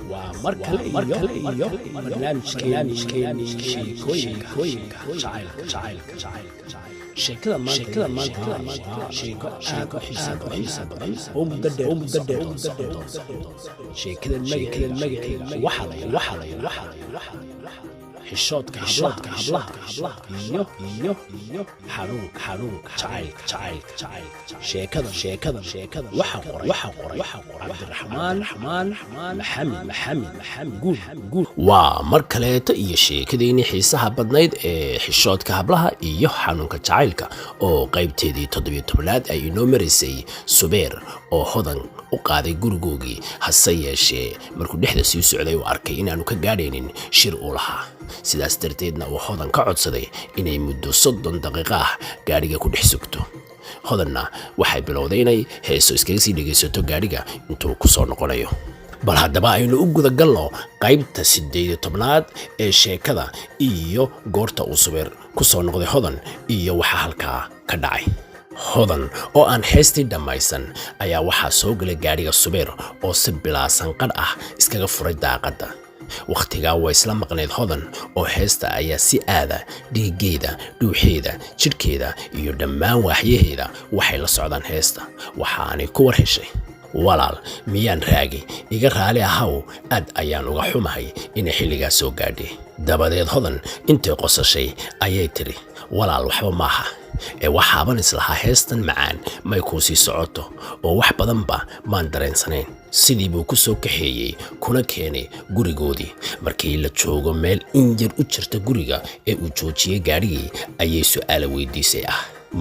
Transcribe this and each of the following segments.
ومركل برنامج شيكوينكا شيكلا مانتا شيكو حساب ومقدر شيكلا المجد وحضي حشوتك hablaha iyo xanuunka jacaylka sheekada waxa qoray Cabdiraxmaan Maxamed guul waa mar kaleeto iyo sheekadeenii xiisaha badnayd ee xishoodka hablaha iyo xanuunka jacaylka oo qaybteedii 17aad ay inoo marisay Subeer oo hodan u qaaday gurigoogii hase yeeshee markuu dhexda sii socday uu arkay inaanu ka gaadhaynin shir u lahaa sidaas darteedna uu hodan ka codsaday inay muddo 30 daqiiqo ah gaariga ku dhex sugto hodanna waxay bilowday inay heeso iskaga sii dhageysato gaariga intuu ku soo noqonayo bal haddaba aynu u guda galno qaybta 18aad ee sheekada iyo goorta uu Subeer ku soo noqday hodan iyo waxa halkaa ka dhacay hodan oo aan heestii dhamaysan ayaa waxaa soo galay gaariga Subeer oo si bilaasan qad ah iskaga furay daaqada waqtiga way isla maqneed hodan oo heesta ayaa si aada dhiigeeda dhuuxeeda jidhkeeda iyo dhammaan waaxyaheeda waxay la socdaan heesta waxaanay ku war heshay walaal miyaan raagi iga raali ahaw aad ayaan uga xumahay inay xilligaa soo gaadhay dabadeed hodan intay qosashay ayay tiri walaal waxba maaha ee waxaaban islahaa heestan macaan may ku sii socoto oo wax badanba maan dareensanayn sidii buu ku soo kaxeeyay kuna keenay gurigoodii markii la joogo meel injir u jirta guriga ee uu joojiyay gaarigii ayay su'aal weydiisay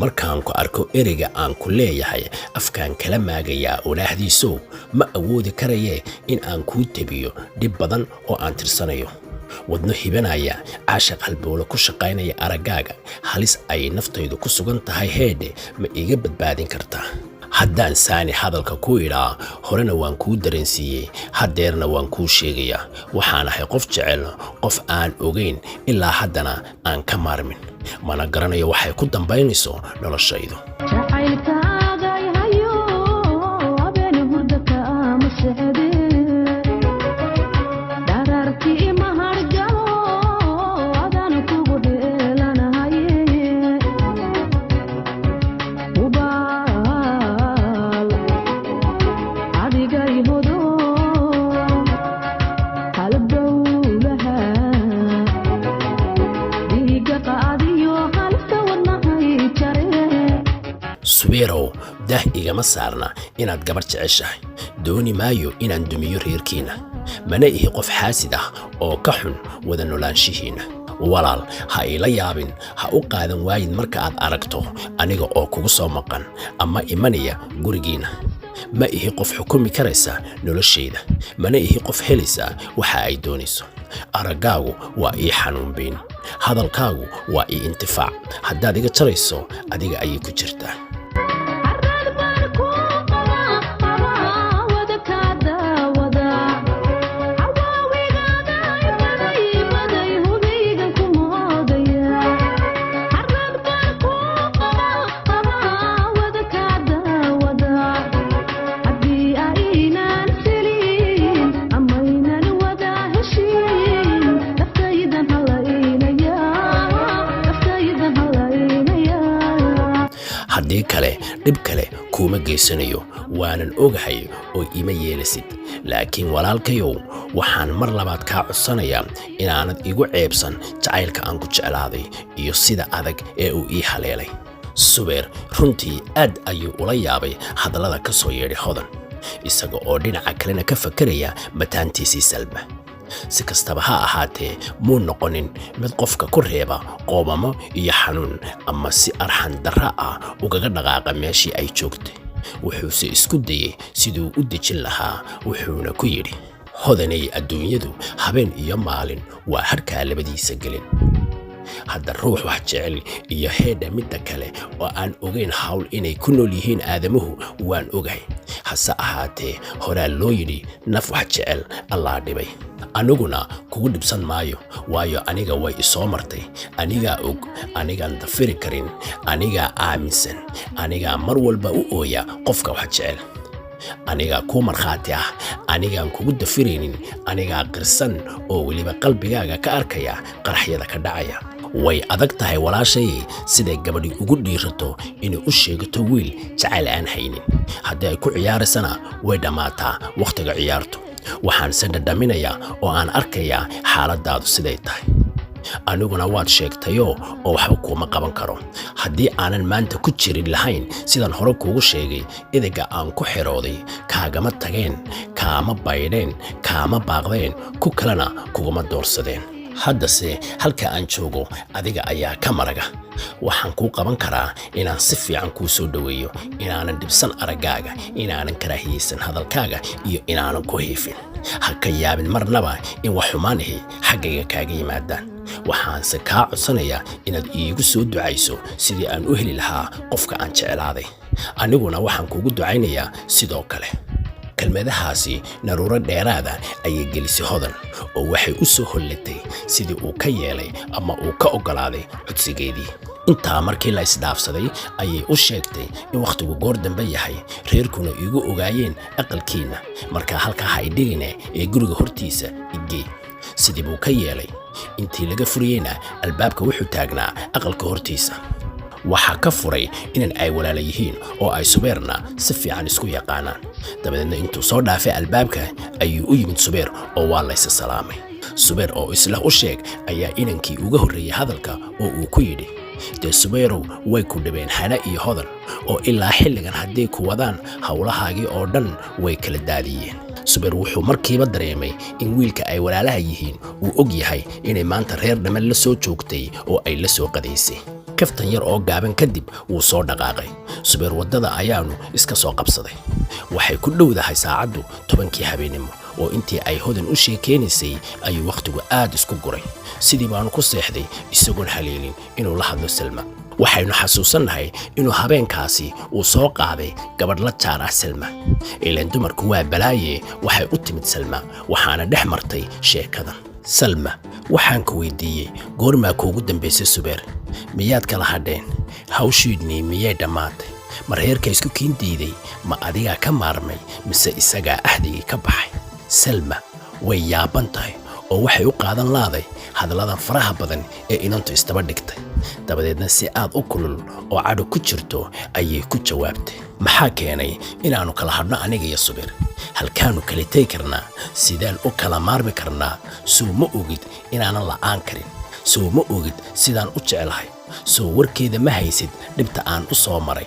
markaan ku arko ereyga aan ku leeyahay afkaan kala maagayaa olaahdiiso ma awoodi karayee in aan kuu tabiyo dhib badan oo aan tirsanayo wadno hibanaya caashaq halbowle ku shaqaynaya aragaaga halis ay naftaydu ku sugan tahay heedhe ma iga badbaadin kartaa haddaan saani hadalka ku idhaa horena waan kuu dareensiiyey haddeerna waan kuu sheegayaa waxaan ahay qof jecel qof aan ogeyn ilaa haddana aan ka maarmin mana garanayo waxay ku dambaynayso noloshaydu Subeerow dah igama saarna inaad gabar jeceshahay dooni maayo inaan dumiyo reerkiina mana ihi qof xaasid ah oo ka xun wada noolaanshihiina walaal ha ila yaabin ha u qaadan waayid marka aad aragto aniga oo kugu soo maqan ama imanaya gurigiina ma ihi qof xukumi karaysa noloshayda mana ihi qof helaysa waxa ay doonayso aragaagu waa ii xanuunbayn hadalkaagu waa ii intifaac haddaad iga jarayso adiga ayay ku jirtaa haddii kale dhib kale kuma geysanayo waanan ogahay oo ima yeelasid laakiin walaalkayow waxaan mar labaad kaa codsanayaa inaanad igu ceebsan jacaylka aan ku jeclaaday iyo sida adag ee uu ii haleelay Subeer runtii aad ayuu ula yaabay hadallada ka soo yeedhay hodan isaga oo dhinaca kalena ka fakaraya mataantiisii Salma si kastaba ha ahaatee muu noqonin mid qofka ku reeba qoomamo iyo xanuun ama si arxan darra ah ugaga dhaqaaqa meeshii ay joogtay wuxuuse isku dayay siduu u dejin lahaa wuxuuna ku yidhi hodanay adduunyadu habeen iyo maalin waa harkaa labadiisa gelin hadda ruux wax jecel iyo heedha midda kale oo aan ogeyn hawl inay ku nool yihiin aadamuhu waan ogahay hase ahaatee horaa loo yidhi naf wax jecel allaa dhibay aniguna kugu dhibsan maayo waayo aniga way isoo martay anigaa og anigaan dafiri karin anigaa aaminsan anigaa mar walba u ooya qofka wax jecel anigaa kuu markhaati ah, anigaan kugu dafiraynin, anigaa qirsan oo weliba qalbigaaga ka arkaya qaraxyada ka dhacaya. way adag tahay walaashay siday gabadhi ugu dhiirato inay u sheegato wiil jacayl aan haynin. haddii ay ku ciyaaraysana way dhammaataa wakhtiga ciyaartu. waxaan se dhadhaminayaa oo aan arkayaa xaaladaadu siday tahay. aniguna waad sheegtayo oo waxba kuuma qaban karo. haddii aanan maanta ku jirin lahayn sidaan hore kuugu sheegay, idayga aan ku xirooday kaagama tageen, kaama baydheen, kaama baaqdeen, ku kalena kuguma doorsadeen. haddase halka aan joogo adiga ayaa ka maraga. waxaan kuu qaban karaa inaan si fiican kuu soo dhoweeyo, inaanan dhibsan araggaaga, inaanan karaahiyeysan hadalkaaga iyo inaanan ku hiifin. ha ka yaabin marnaba in wax xumaan ahi xaggayga kaaga yimaadaan. waxaanse kaa codsanayaa inaad iigu soo ducayso sidii aan u heli lahaa qofka aan jeclaaday. aniguna waxaan kuugu ducaynayaa sidoo kale. kelmadahaasi naruuro dheeraada ayay gelisay Hodan, oo waxay u soo hollatay sidii uu ka yeelay ama uu ka oggolaaday codsigeedii. intaa markii la isdhaafsaday ayay u sheegtay in wakhtigu goor dambe yahay, reerkuna iigu ogaayeen aqalkiina. markaa halkaa ha idhigine ee guriga hortiisa igey. sidii buu ka yeelay. intii laga furiyeyna albaabka wuxuu taagnaa aqalka hortiisa. waxaa ka furay inan ay walaala yihiin oo ay Subeerna si fiican isku yaqaanaan. dabadeedna intuu soo dhaafay albaabka ayuu u yimid Subeer oo waa laysa salaamay. Subeer oo isla u sheeg ayaa inankii uga horreeyay hadalka oo uu ku yidhi, dee Subeerow way ku dhibeen Hana iyo Hodan oo ilaa xilligan hadday ku wadaan howlahaagii oo dhan way kala daadiyeen. Subeer wuxuu markiiba dareemay in wiilka ay walaalaha yihiin uu og yahay inay maanta reer dhaman la soo joogtay oo ay la soo qadaysay. kaftan yar oo gaaban kadib wuu soo dhaqaaqay. Subeer waddada ayaanu iska soo qabsaday. waxay ku dhowdahay saacaddu 10kii habeenimo oo intii ay Hodan u sheekeynaysay ayuu wakhtigu aad isku guray. sidii baanu ku seexday isagoon haleelin inuu la hadlo Salma. waxaynu xasuusannahay inuu habeenkaasi uu soo qaaday gabadh la jaar ah Salma. ilaan dumarku waa balaaye waxay u timid Salma, waxaana dhex martay sheekadan. Salma, waxaan ku weydiiyey goormaa kuugu dambaysay Subeer? miyaad kala hadheen? hawshiidnii miyay dhammaatay? ma reerka isku kiin diiday? ma adigaa ka maarmay mise isagaa ahdigii ka baxay? Salma way yaaban tahay oo waxay u qaadan laaday hadaladan faraha badan ee inantu istaba dhigtay. dabadeedna si aad u kulul oo cadho ku jirto ayay ku jawaabtay, maxaa keenay inaannu kala hadhno aniga iyo Subeer? halkaannu kala tegi karnaa? sidaan u kala maarmi karnaa? soo ma ogid inaanan la'aan karin? soo ma ogid sidaan u jeclahay? soo warkeeda ma haysid dhibta aan u soo maray?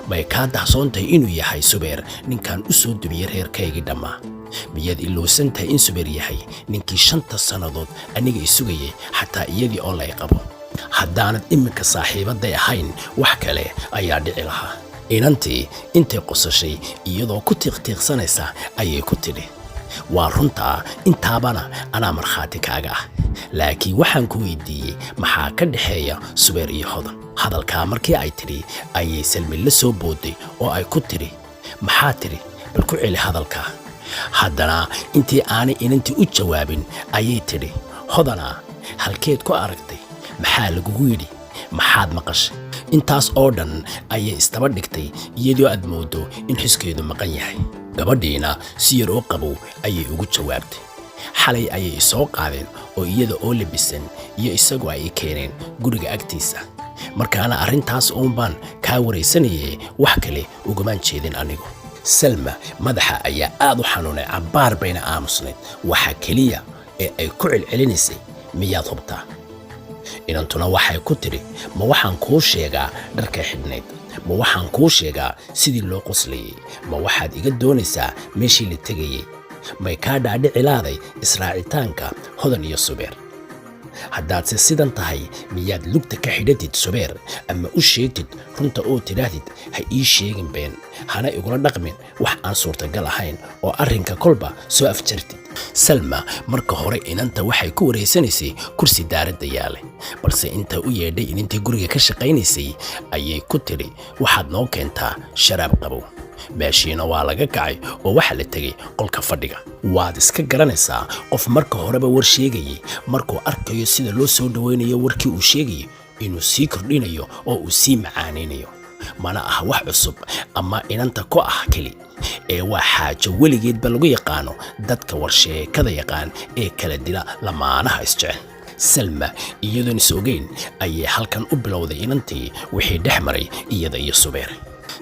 may kaa dahsoontahay inuu yahay Subeer ninkaan u soo dubiyey reerkaygii dhammaa? miyaad ilowsan tahay in Subeer yahay ninkii 5 sannadood aniga isugayay xataa iyadii oo lay qabo? haddaanad iminka saaxiibaday ahayn wax kale ayaa dhici lahaa. inantii intay qosashay iyadoo ku tiiqtiiqsanaysa ayay ku tidhi, waa runtaa, intaabana anaa markhaati kaaga ah. laakiin waxaan ku weydiiyey maxaa ka dhexeeya Subeer iyo Hodan? hadalkaa markii ay tidhi ayay Salmi la soo booday oo ay ku tidhi, maxaa tidhi? bal ku celi hadalkaa. haddana intii aanay inantii u jawaabin ayay tidhi, Hodana, halkeed ku aragtay? maxaa lagugu yidhi? maxaad maqashay? intaas oo dhan ayay istaba dhigtay iyadoo aad moodo in xiskeedu maqan yahay. gabadhiina si yar oo qabow ayay ugu jawaabtay, xalay ayay soo qaadeen oo iyada oo labisan iyo isagu ay keeneen guriga agtiisa. markaana arrintaas uun baan kaa waraysanayay, wax kale ugumaan jeedin anigu. Salma madaxa ayaa aad u xanuunay, cabbaar bayna aamusnayd. waxa keliya ee ay ku celcelinaysay, miyaad hubtaa? inantuna waxay ku tidhi, ma waxaan kuu sheegaa dharkay xidhnayd? ma waxaan kuu sheegaa sidii loo qoslayey? ma waxaad iga doonaysaa meeshii la tegayey? may kaa dhaadhici laaday israacitaanka Hodan iyo Subeer? haddaadse sidan tahay miyaad lugta ka xidhatid Subeer ama u sheegtid runta oo tidhaahdid ha ii sheegin been, hana igula dhaqmin wax aan suurtagal ahayn oo arrinka kolba soo afjartid? Salma marka hore inanta waxay ku wareysanaysay kursi daaradda yaale, balse inta u yeedhay inantii guriga ka shaqaynaysay ayay ku tidhi, waxaad noo keentaa sharaab qabow. meeshiina waa laga kacay oo waxa la tegay qolka fadhiga. waad iska garanaysaa qof marka horeba war sheegayay, markuu arkayo sida loo soo dhaweynayo warkii uu sheegayay inuu sii kordhinayo oo uu sii macaanaynayo. mana ah wax cusub ama inanta ku ah keli. ee waa xaajo weligeedba lagu yaqaano dadka warsheekada yaqaan ee kala dila lamaanaha isjecel. Salma iyadoon is ogeyn ayay halkan u bilowday inantii wixii dhex maray iyada iyo Subeer,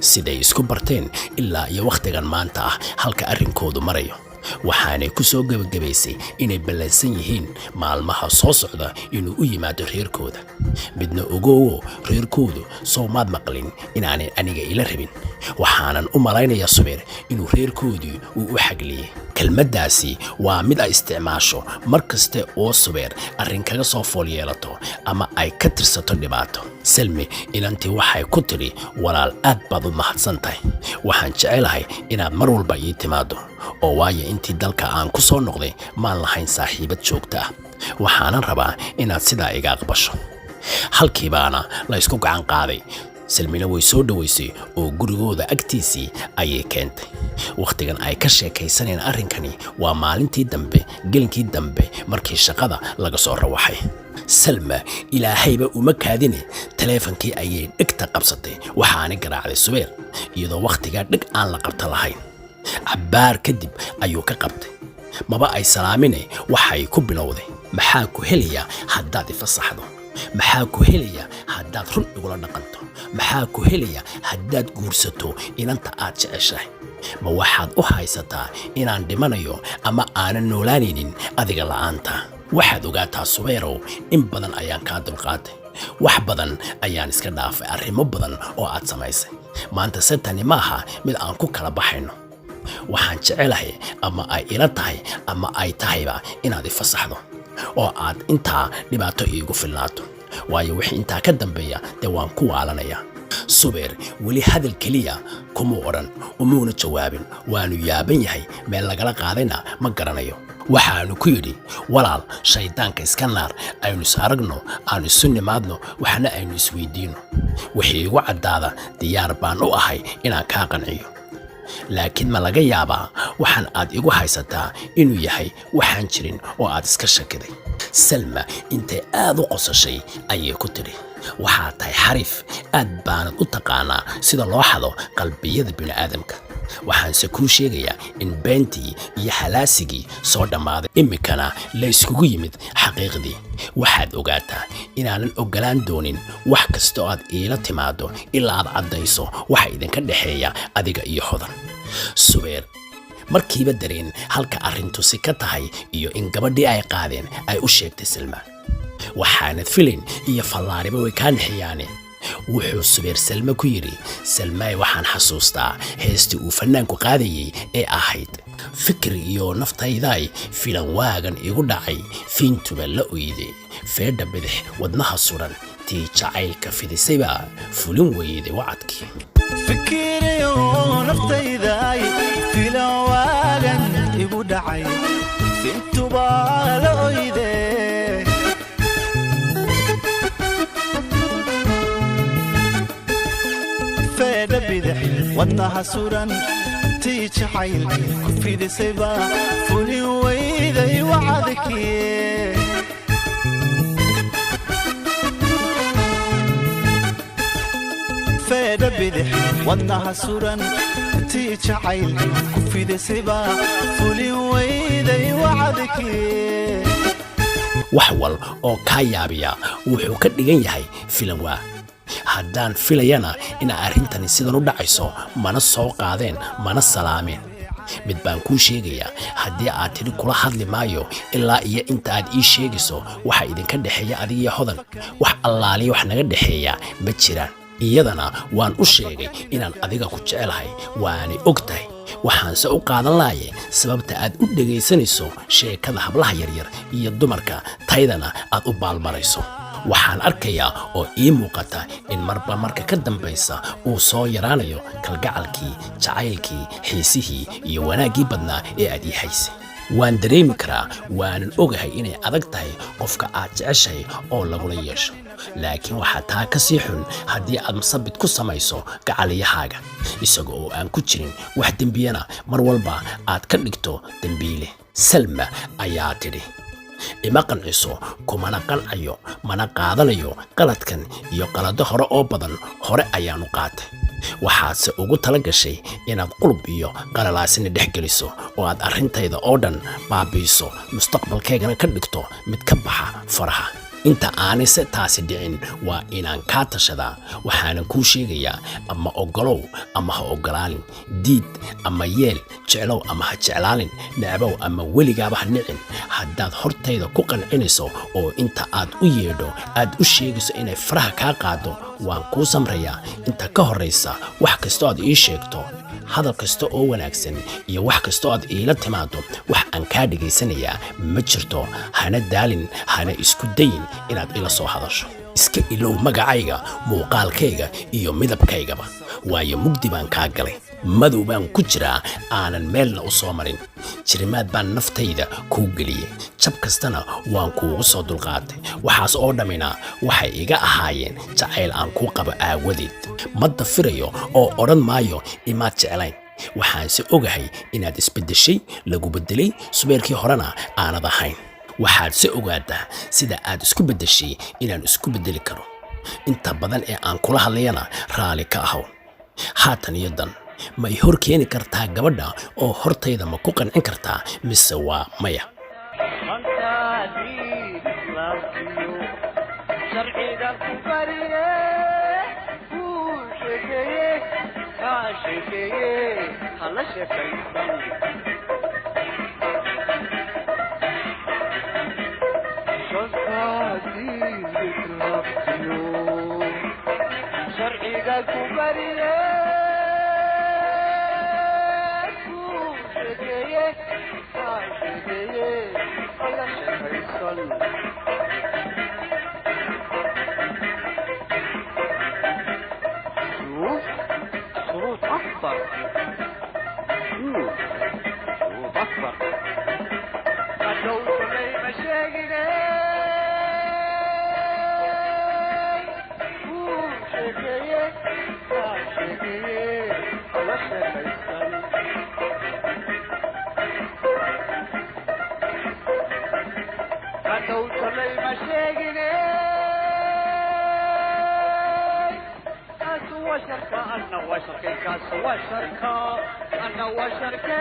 siday isku barteen ilaa iyo wakhtigan maanta ah halka arrinkoodu marayo. waxaanay ku soo gabagabaysay inay ballansan yihiin maalmaha soo socda inuu u yimaado reerkooda. midna ogowo reerkoodu soo maad maqlin inaanay aniga ila rabin, waxaanan u malaynayaa Subeer inuu reerkoodii uu u xagliyey. kelmaddaasi waa mid ay isticmaasho mar kaste oo Subeer arrin kaga soo fool yeelato ama ay ka tirsato dhibaato. Salmi inantii waxay ku tidhi, walaal aad baad u mahadsantahay, waxaan jecelahay inaad mar walba ii timaado, oo waayo intii dalka aan ku soo noqday maan lahayn saaxiibad joogta ah, waxaanan rabaa inaad sidaa iga aqbasho. halkii baana la isku gacan qaaday. Salmina way soo dhaweysay oo gurigooda agtiisii ayay keentay. wakhtigan ay ka sheekaysaneen arrinkani waa maalintii dambe, gelinkii dambe markii shaqada laga soo rawaxay. Salma ilaahayba uma kaadine taleefankii ayay dhigta qabsatay, waxaana garaacday Subeer iyadoo wakhtigaa dhig aan la qabta lahayn. cabbaar kadib ayuu ka qabtay, maba ay salaamine waxay ku bilowday, maxaa ku helaya haddaad ifasaxdo? maxaa ku helaya haddaad run igula dhaqanto? maxaa ku helaya haddaad guursato inanta aad jeceshahay? ma waxaad u haysataa inaan dhimanayo ama aanan noolaanaynin adiga la'aanta? waxaad ogaataa Subeerow, in badan ayaan kaa dulqaatay, wax badan ayaan iska dhaafay arrimo badan oo aad samaysay. maanta setani maaha mid aan ku kala baxayno. waxaan jecelahay ama ay ila tahay ama ay tahayba inaad ifasaxdo oo aad intaa dhibaato iigu filnaato, waayo wixii intaa ka dambeeya dee waan ku waalanayaa. Subeer weli hadal keliya kuma odhan, umuuna jawaabin. waanu yaaban yahay, meel lagala qaadayna ma garanayo. waxaanu ku yidhi, walaal shaydaanka iska naar, aynu is aragno, aanu isu nimaadno, waxna aynu isweydiino. wixii igu caddaada diyaar baan u ahay inaan kaa qanciyo, laakiin ma laga yaabaa waxaan aad igu haysataa inuu yahay waxaan jirin oo aad iska shakiday? Salma intay aad u qosashay ayay ku tidhi, waxaad tahay xariif, aad baanad u taqaanaa sida loo xado qalbiyada bini'aadamka. waxaanse kuu sheegayaa in beentii iyo halaasigii soo dhammaaday, iminkana la iskugu yimid xaqiiqdii. waxaad ogaataa inaanan oggolaan doonin wax kasta oo aad iila timaado ilaa aad caddayso waxa idinka dhexeeya adiga iyo Hodan. Subeer markiiba dareen halka arrintu si ka tahay iyo in gabadhii ay qaadeen ay u sheegtay Salma. waxaanad filin iyo fallaariba way kaa naxiyaane. wuxuu Subeer Salma ku yidhi, Salmaay, waxaan xasuustaa heestii uu fanaanku qaadayey ee ahayd, fikir iyo naftaydaay filan waagan igu dhacay, fiintuba la oyday, feedha bidix wadnaha suran, tii jacaylka fidisayba fulin weyday wacadkii. fikir iyo naftaydaay filan waagan igu dhacay, fiintuba la oyday, feedha bidix wadnaha suran, tii jacayl ku fidisayba fulin weyday wacadkii. feedha bidix wadnaha suran, tii jacayl ku fidisayba fulin weyday wacadkii. wax wal oo kaa yaabiya wuxuu ka dhigan yahay filan waa. haddaan filayana in arrintani sidan u dhacayso, mana soo qaadeen, mana salaameen. mid baan kuu sheegayaa, haddii aad tidhi kula hadli maayo ilaa iyo inta aad ii sheegayso waxa idinka dhexeeya adiga iyo Hodan, wax allaaliya wax naga dhexeeya ma jiraan. iyadana waan u sheegay inaan adiga ku jecelahay, waanay og tahay. waxaanse u qaadan lahaye sababta aad u dhegaysanayso sheekada hablaha yaryar iyo dumarka, taydana aad u baalmarayso. waxaan arkayaa oo ii muuqata in marba marka ka dambaysa uu soo yaraanayo kalgacalkii, jacaylkii, xiisihii iyo wanaaggii badnaa ee aad ii haysay. waan dareemi karaa, waanan ogahay inay adag tahay qofka aad jeceshahay oo lagula yeesho, laakiin waxaa taa ka sii xun haddii aad masabid ku samayso gacaliyahaaga, isaga oo aan ku jirin wax dembiyana mar walba aad ka dhigto dembiile. Salma ayaa tidhi, ima qanciso, kumana qancayo, mana qaadanayo qaladkan iyo qalado hore oo badan hore ayaanu qaatay. waxaadse ugu tala gashay inaad qulub iyo qalalaasina dhex geliso oo aad arrintayda oo dhan baabiiso mustaqbalkeegana ka dhigto mid ka baxa faraha inta aanise taasi dhicin waa inaan kaa tashadaa waxaanan kuu sheegayaa ama ogolow ama ha ogolaalin diid ama yeel jeclow ama ha jeclaalin necbow ama weligaaba ha nicin haddaad hortayda ku qancinayso oo inta aad u yeedho aad u sheegayso inay faraha kaa qaado waan kuu samrayaa inta ka horraysa wax kastoo aad ii sheegto hadal kasta oo wanaagsan iyo wax kastoo aad iila timaado wax aan kaa dhegaysanayaa ma jirto hana daalin hana isku dayin inaad ila soo hadasho iska ilow magacayga muuqaalkayga iyo midabkaygaba waayo mugdi baan kaa galay madow baan ku jiraa aanan meelna u soo marin jirimaad baan naftayda kuu geliyey jab kastana waan kuugu soo dulqaatay waxaas oo dhammina waxay iga ahaayeen jacayl aan kuu qabo aawadeed ma dafirayo oo odhan maayo imaad jeclayn waxaanse ogahay inaad isbeddeshay lagu beddelay subeerkii horena aanad ahayn waxaad se ogaataa sida aad isku beddeshay inaan isku beddeli karo inta badan ee aan kula hadlayana raali ka ahow haatan iyo dan ma i hor keeni kartaa gabadha oo hortayda ma ku qancin kartaa mise waa maya شروط أكبر الدور لي مشاغلي شكيه شكيه الله شكيسان الدور لي مشاغلي وشركة أنا وشركة كاس وشركة أنا وشركة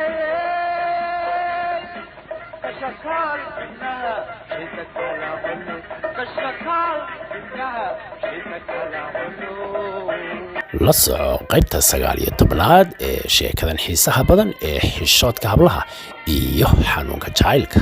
كشكال إنها شيء كلام كشكال إنها شيء كلام la soco qaybta 19aad ee sheekadan xiisaha badan ee xishoodka hablaha iyo xanuunka jacaylka